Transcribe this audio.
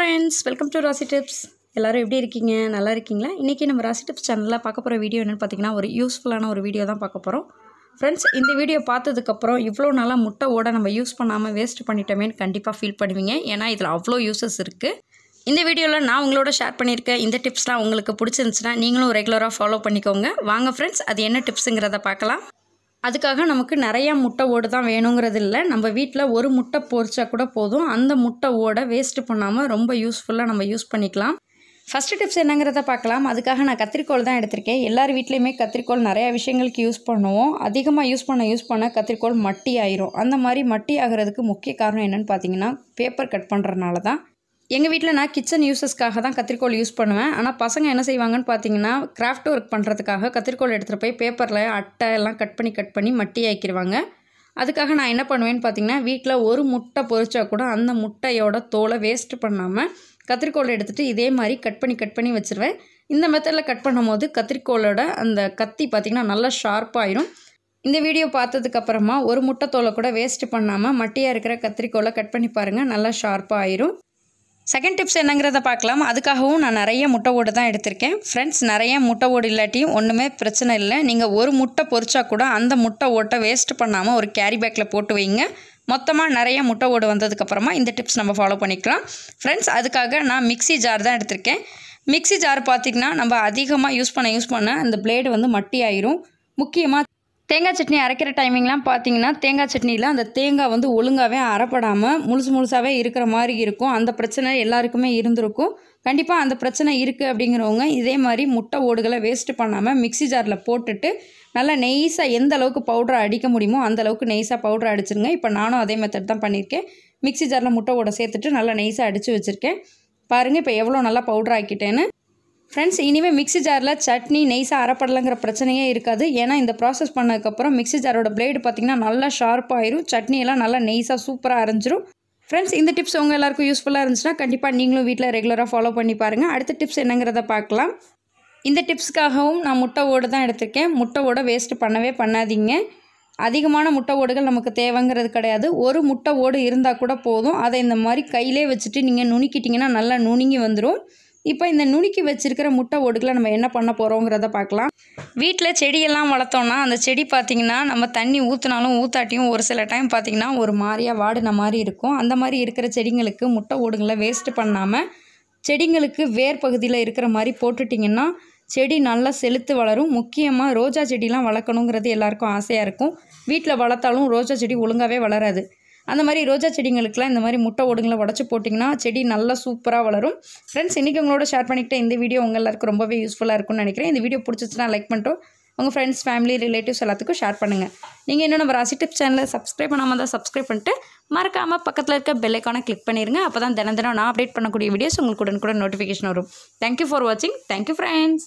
friends, welcome to Rasi tips. எல்லாரும் எப்படி இருக்கீங்க? நல்லா இருக்கீங்களா? இன்னைக்கு நம்ம Rasi tips சேனல்ல பார்க்க போற வீடியோ என்னன்னு பாத்தீங்கன்னா ஒரு யூஸ்ஃபுல்லான ஒரு வீடியோ தான் பார்க்க போறோம். फ्रेंड्स இந்த வீடியோ பார்த்ததுக்கு அப்புறம் இவ்ளோ நாளா முட்டை ஓட நம்ம யூஸ் பண்ணாம வேஸ்ட் பண்ணிட்டோமேன்னு கண்டிப்பா ஃபீல் பண்ணுவீங்க. ஏனா இதுல அவ்ளோ யூசஸ் இருக்கு. இந்த வீடியோல நான் உங்களோட ஷேர் பண்ணிருக்க இந்த டிப்ஸ்லாம் உங்களுக்கு பிடிச்சிருந்துச்சுனா நீங்களும் ரெகுலரா ஃபாலோ பண்ணிக்கோங்க. வாங்க फ्रेंड्स அது என்ன டிப்ஸ்ங்கறத பார்க்கலாம். அதுக்காக நமக்கு நிறைய முட்டை ஓடு தான் வேணும்ங்கிறது இல்ல. நம்ம வீட்ல ஒரு முட்டை பொரிச்சா கூட போதும். அந்த முட்டை ஓட வேஸ்ட் பண்ணாம ரொம்ப யூஸ்ஃபுல்லா நம்ம யூஸ் பண்ணிக்கலாம். ஃபர்ஸ்ட் டிப்ஸ் என்னங்கறத பார்க்கலாம். அதுக்காக நான் கத்திரிக்கோல் தான் எடுத்துர்க்கேன். எல்லார் வீட்லயுமே கத்திரிக்கோல் நிறைய விஷயங்களுக்கு யூஸ் பண்ணுவோம். அதிகமா யூஸ் பண்ண கத்திரிக்கோல் மட்டி ஆயிரும். அந்த மாதிரி மட்டி ஆகிறதுக்கு முக்கிய காரணம் என்னன்னு பாத்தீங்கன்னா பேப்பர் கட் பண்றனால தான். எங்க வீட்ல நான் கிச்சன் யூசஸ்க்காக தான் கத்திரிக்கோல் யூஸ் பண்ணுவேன். ஆனா பசங்க என்ன செய்வாங்கன்னு பாத்தீங்கன்னா கிராஃப்ட் வர்க் பண்றதுக்காக கத்திரிக்கோல் எடுத்துட்டு போய் பேப்பர்ல அட்டை எல்லாம் கட் பண்ணி மட்டி ஆக்கிடுவாங்க. அதுக்காக நான் என்ன பண்ணுவேன்னு பாத்தீங்கன்னா வீட்ல ஒரு முட்டை பொரிச்சா கூட அந்த முட்டையோட தோலை வேஸ்ட் பண்ணாம கத்திரிக்கோல் எடுத்துட்டு இதே மாதிரி கட் பண்ணி வச்சிருவேன். இந்த மெத்தட்ல கட் பண்ணும்போது கத்திரிக்கோலோட அந்த கத்தி பாத்தீங்கன்னா நல்லா ஷார்ப்பா ஆயிரும். இந்த வீடியோ பார்த்ததுக்கு அப்புறமா ஒரு முட்டை தோலை கூட வேஸ்ட் பண்ணாம மட்டியா இருக்கிற கத்திரிக்கோலை கட் பண்ணி பாருங்க, நல்லா ஷார்ப்பா ஆயிரும். செகண்ட் டிப்ஸ் என்னங்கறத பார்க்கலாம். அதுக்காகவும் நான் நிறைய முட்டை ஓடு தான் எடுத்துர்க்கேன். फ्रेंड्स நிறைய முட்டை ஓடு இல்லாட்டியும் ஒண்ணுமே பிரச்சனை இல்ல. நீங்க ஒரு முட்டை பொரிச்சா கூட அந்த முட்டை ஓட்டை வேஸ்ட் பண்ணாம ஒரு கேரி பேக்ல போட்டு வைங்க. மொத்தமா நிறைய முட்டை ஓடு வந்ததுக்கு அப்புறமா இந்த டிப்ஸ் நம்ம ஃபாலோ பண்ணிக்கலாம். फ्रेंड्स அதுக்காக நான் மிக்ஸி ஜார் தான் எடுத்துர்க்கேன். மிக்ஸி ஜார் பாத்தீங்கன்னா நம்ம அதிகமா யூஸ் பண்ண அந்த பிளேட் வந்து மட்டி ஆயிரும். முக்கியமா தேங்காய் சட்னி அரைக்கிற டைமிங்லாம் பாத்தீங்கன்னா தேங்காய் சட்னில அந்த தேங்காய் வந்து ஒழுங்காவே அரைப்படாம முழுசாவே இருக்கிற மாதிரி இருக்கும். அந்த பிரச்சனை எல்லாருக்குமே இருந்திருக்கும். கண்டிப்பா அந்த பிரச்சனை இருக்கு அப்படிங்கறவங்க இதே மாதிரி முட்டை ஓடுகளை வேஸ்ட் பண்ணாம மிக்ஸி ஜார்ல போட்டுட்டு நல்லா நைஸா எந்த அளவுக்கு பவுடர் அடிக்க முடியுமோ அந்த அளவுக்கு நைஸா பவுடர் அடிச்சிருங்க. இப்போ நானும் அதே மெத்தட் தான் பண்ணிருக்கேன். மிக்ஸி ஜார்ல முட்டை ஓட சேர்த்துட்டு நல்லா நைஸா அடிச்சு வச்சிருக்கேன். பாருங்க இப்போ எவ்வளவு நல்லா பவுடர் ஆக்கிட்டேன்னு. फ्रेंड्स இனிமே மிக்ஸி ஜார்ல சட்னி நைஸா அரைப்படலங்கற பிரச்சனையே இருக்காது. ஏனா இந்த process பண்ணதுக்கு அப்புறம் மிக்ஸி ஜாரோட blade பாத்தீங்கன்னா நல்லா ஷார்ப்பா ஆயிரும். சட்னி எல்லாம் நல்லா நைஸா சூப்பரா அரைஞ்சிரும். फ्रेंड्स இந்த டிப்ஸ் உங்க எல்லாருக்கும் யூஸ்ஃபுல்லா இருந்துச்சுனா கண்டிப்பா நீங்களும் வீட்ல ரெகுலரா ஃபாலோ பண்ணி பாருங்க. அடுத்த டிப்ஸ் என்னங்கறத பார்க்கலாம். இந்த டிப்ஸ்க்காகவும் நான் முட்டை ஓடு தான் எடுத்துர்க்கேன். முட்டை ஓட வேஸ்ட் பண்ணவே பண்ணாதீங்க. அதிகமான முட்டை ஓடுகள் நமக்கு தேவைங்கிறது கிடையாது. ஒரு முட்டை ஓடு இருந்தா கூட போதும். அதை இந்த மாதிரி கையிலே வச்சிட்டு நீங்க நுணுக்கிட்டீங்கன்னா நல்லா நுணுங்கி வந்துரும். இப்போ இந்த நுணுக்கி வச்சிருக்கிற முட்டை ஓடுகளை நம்ம என்ன பண்ண போறோம்ங்கறத பார்க்கலாம். வீட்ல செடி எல்லாம் வளர்த்தோம்னா அந்த செடி பாத்தீங்கன்னா நம்ம தண்ணி ஊத்துனாலும் ஊத்தாட்டியும் ஒரு சில டைம் பாத்தீங்கன்னா ஒரு மாதிரியா வாடின மாதிரி இருக்கும். அந்த மாதிரி இருக்கிற செடிங்களுக்கு முட்டை ஓடுகளை வேஸ்ட் பண்ணாம செடிங்களுக்கு வேர் பகுதியில இருக்கிற மாதிரி போட்டுட்டீங்கன்னா செடி நல்லா செழுத்து வளரும். முக்கியமா ரோஜா செடிலாம் வளர்க்கணும்ங்கிறது எல்லாருக்கும் ஆசையா இருக்கும். வீட்ல வளர்த்தாலும் ரோஜா செடி ஒழுங்காவே வளராது. அந்த மாதிரி ரோஜா செடிங்களுக்குலாம் இந்த மாதிரி முட்டை ஓடுங்களை உடைச்சு போட்டிங்கன்னா செடி நல்லா சூப்பரா வளரும். फ्रेंड्स இன்னைக்கு உங்களோட ஷேர் பண்ணிக்கிட்ட இந்த வீடியோ உங்க எல்லாருக்கும் ரொம்பவே யூஸ்ஃபுல்லா இருக்கும்னு நினைக்கிறேன். இந்த வீடியோ பிடிச்சிருந்தா லைக் பண்ணிட்டு உங்க फ्रेंड्स ஃபேமிலி ரிலேட்டிவ்ஸ் எல்லாத்துக்கும் ஷேர் பண்ணுங்க. நீங்க இன்னும் நம்ம ராசி டிப்ஸ் சேனலை சப்ஸ்கிரைப் பண்ணாம இருந்தா சப்ஸ்கிரைப் பண்ணிட்டு மறக்காம பக்கத்துல இருக்க பெல் ஐகானை கிளிக் பண்ணிருங்க. அப்பதான் தினம் நான் அப்டேட் பண்ணக்கூடிய வீடியோஸ் உங்களுக்கு உடனுக்குடன் நோட்டிஃபிகேஷன் வரும். Thank you for watching. Thank you friends.